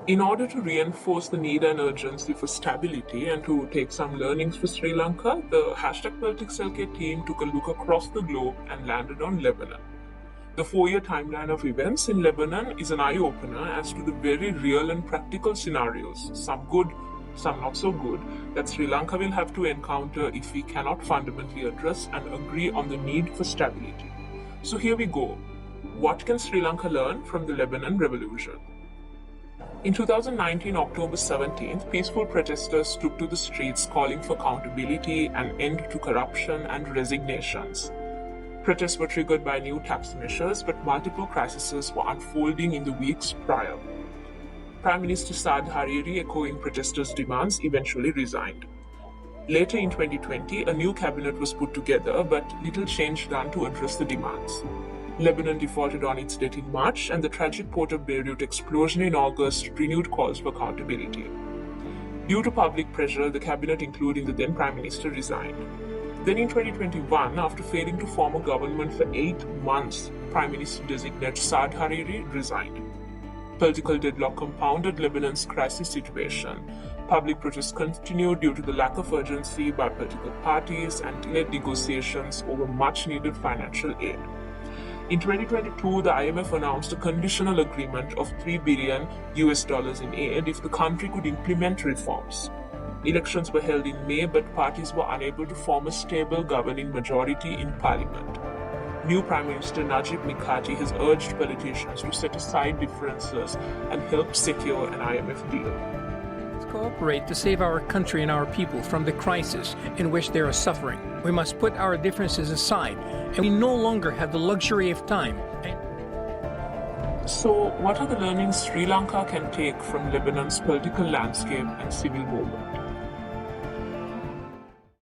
In order to reinforce the need and urgency for stability and to take some learnings for Sri Lanka, the #Politicslk team took a look across the globe and landed on Lebanon. The 4-year timeline of events in Lebanon is an eye-opener as to the very real and practical scenarios, some good, some not so good, that Sri Lanka will have to encounter if we cannot fundamentally address and agree on the need for stability. So here we go. What can Sri Lanka learn from the Lebanon revolution? In 2019, October 17th, peaceful protesters took to the streets calling for accountability, an end to corruption, and resignations. Protests were triggered by new tax measures, but multiple crises were unfolding in the weeks prior. Prime Minister Saad Hariri, echoing protesters' demands, eventually resigned. Later in 2020, a new cabinet was put together, but little change done to address the demands. Lebanon defaulted on its debt in March, and the tragic Port of Beirut explosion in August renewed calls for accountability. Due to public pressure, the cabinet, including the then Prime Minister, resigned. Then in 2021, after failing to form a government for 8 months, Prime Minister-designate Saad Hariri resigned. Political deadlock compounded Lebanon's crisis situation. Public protests continued due to the lack of urgency by political parties and delayed negotiations over much-needed financial aid. In 2022, the IMF announced a conditional agreement of $3 billion in aid if the country could implement reforms. Elections were held in May, but parties were unable to form a stable governing majority in parliament. New Prime Minister Najib Mikati has urged politicians to set aside differences and help secure an IMF deal. Let's cooperate to save our country and our people from the crisis in which they are suffering. We must put our differences aside, and we no longer have the luxury of time. So, what are the learnings Sri Lanka can take from Lebanon's political landscape and civil movement?